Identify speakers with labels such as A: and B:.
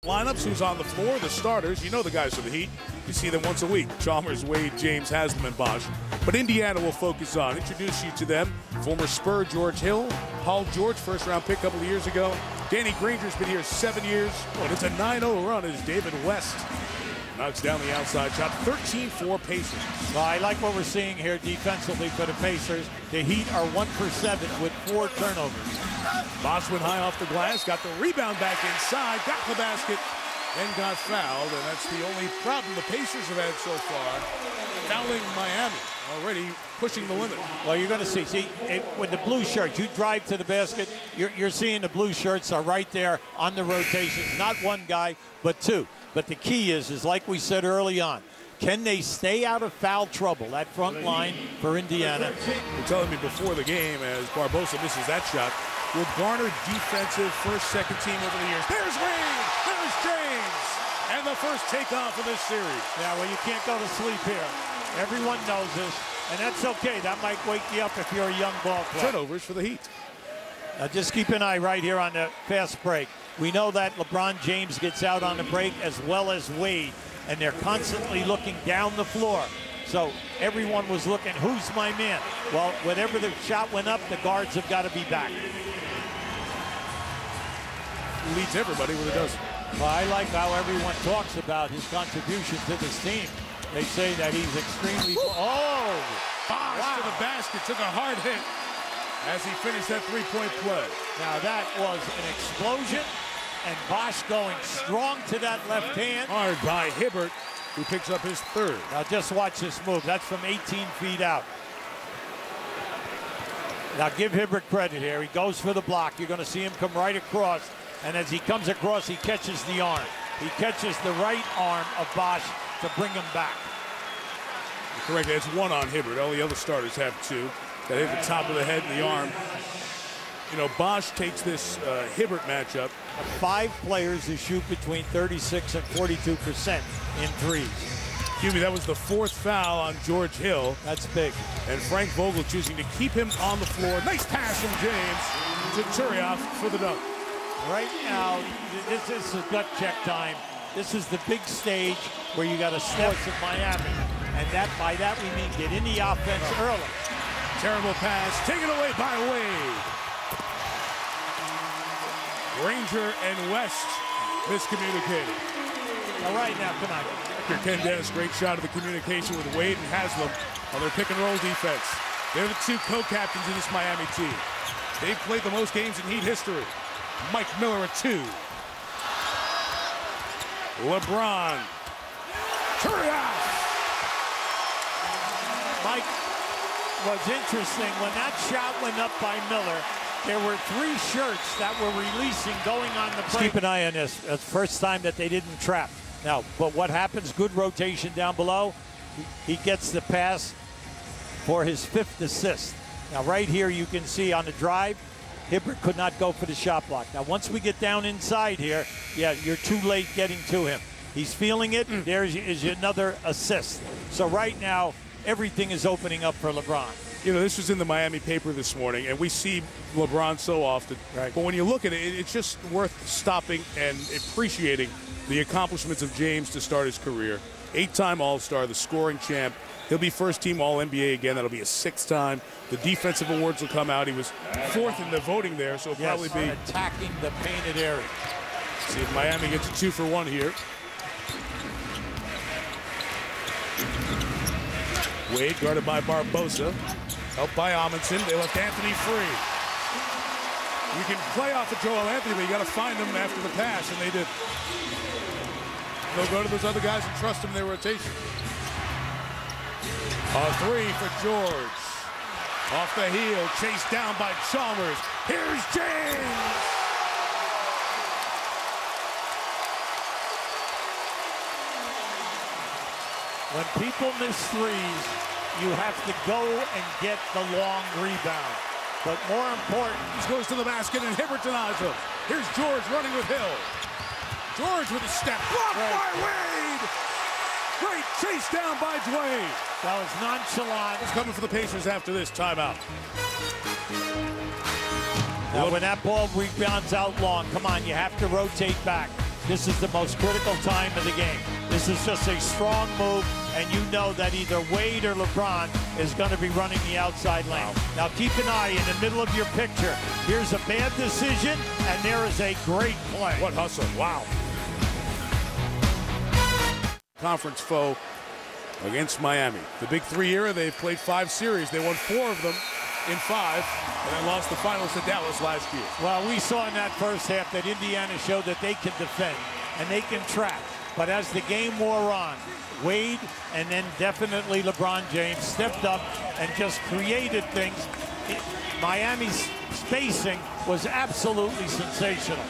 A: Lineups, who's on the floor, the starters. You know the guys from the Heat. You see them once a week. Chalmers, Wade, James, Haslam, and Bosh. But Indiana will focus on. Introduce you to them. Former Spur George Hill. Paul George, first-round pick a couple of years ago. Danny Granger's been here 7 years. And it's a 9-0 run as David West knocks down the outside shot. 13-4 Pacers.
B: Well, I like what we're seeing here defensively for the Pacers. The Heat are 1 for 7 with 4 turnovers.
A: Bosh went high off the glass, got the rebound back inside, got the basket, and got fouled. And that's the only problem the Pacers have had so far. Fouling Miami, already pushing the limit.
B: Well, you're going to see with the blue shirts, you drive to the basket, you're seeing the blue shirts are right there on the rotation. Not one guy, but 2. But the key is like we said early on, can they stay out of foul trouble, that front line for Indiana?
A: You're telling me before the game, as Barbosa misses that shot, will garner defensive first, second team over the years. There's Wade, there's James, and the first takeoff of this series.
B: Yeah, well, you can't go to sleep here. Everyone knows this, and that's okay. That might wake you up if you're a young ball player.
A: Turnovers for the Heat.
B: Now just keep an eye right here on the fast break. We know that LeBron James gets out on the break as well as Wade, and they're constantly looking down the floor. So everyone was looking, who's my man? Well, whenever the shot went up, the guards have got to be back.
A: He leads everybody with a dozen.
B: Well, I like how everyone talks about his contribution to this team. They say that he's extremely... Oh!
A: Bosh
B: wow.
A: to the basket, took a hard hit as he finished that three-point play.
B: Now that was an explosion, and Bosh going strong to that left hand.
A: Hard by Hibbert, who picks up his third.
B: Now just watch this move. That's from 18 feet out. Now give Hibbert credit here. He goes for the block. You're going to see him come right across. And as he comes across, he catches the arm. He catches the right arm of Bosh to bring him back.
A: Correct. It's 1 on Hibbert. All the other starters have 2. That hit the top of the head and the arm. You know, Bosh takes this Hibbert matchup.
B: 5 players who shoot between 36 and 42% in threes.
A: Excuse me, that was the 4th foul on George Hill.
B: That's big.
A: And Frank Vogel choosing to keep him on the floor. Nice pass from James to Turioff for the dunk.
B: Right now, this is a gut check time. This is the big stage where you got to step to Miami. And by that we mean get in the offense early.
A: Terrible pass, taken away by Wade. Granger and West miscommunicated.
B: All right, now, come on.
A: Here, Ken Dennis, great shot of the communication with Wade and Haslam on their pick-and-roll defense. They're the 2 co-captains of this Miami team. They've played the most games in Heat history. Mike Miller at 2. LeBron. Turioff.
B: Mike, was interesting. When that shot went up by Miller, there were 3 shirts that were releasing going on the break. Keep an eye on this. That's the first time that they didn't trap. Now, but what happens, good rotation down below. He gets the pass for his 5th assist. Now, right here, you can see on the drive, Hibbert could not go for the shot block. Now, once we get down inside here, yeah, you're too late getting to him. He's feeling it. There is another assist. So right now, everything is opening up for LeBron.
A: You know, this was in the Miami paper this morning, and we see LeBron so often.
B: Right.
A: But when you look at it, it's just worth stopping and appreciating the accomplishments of James to start his career. 8-time All-Star, the scoring champ. He'll be first-team All-NBA again. That'll be his 6th time. The defensive awards will come out. He was 4th in the voting there, so it'll probably be
B: attacking the painted area.
A: See if Miami gets a 2 for 1 here. Wade guarded by Barbosa. Helped by Amundsen. They left Anthony free. You can play off of Joel Anthony, but you got to find him after the pass, and they did. They'll go to those other guys and trust them in their rotation. A 3 for George. Off the heel, chased down by Chalmers. Here's James.
B: When people miss threes, you have to go and get the long rebound. But more important,
A: he goes to the basket and Hibbert denies him. Here's George running with Hill. George with a step. Blocked by Wade. Great chase down by Dwayne.
B: That was nonchalant.
A: It's coming for the Pacers after this timeout.
B: Now, when that ball rebounds out long, come on, you have to rotate back. this is the most critical time of the game. This is just a strong move, and you know that either Wade or LeBron is going to be running the outside lane. Now keep an eye in the middle of your picture. Here's a bad decision, and there is a great play.
A: What hustle, wow. Conference foe against Miami. The Big Three era, they've played 5 series. They won 4 of them in 5, and then lost the finals to Dallas last year.
B: Well, we saw in that first half that Indiana showed that they can defend and they can trap. But as the game wore on, Wade and then definitely LeBron James stepped up and just created things. Miami's spacing was absolutely sensational.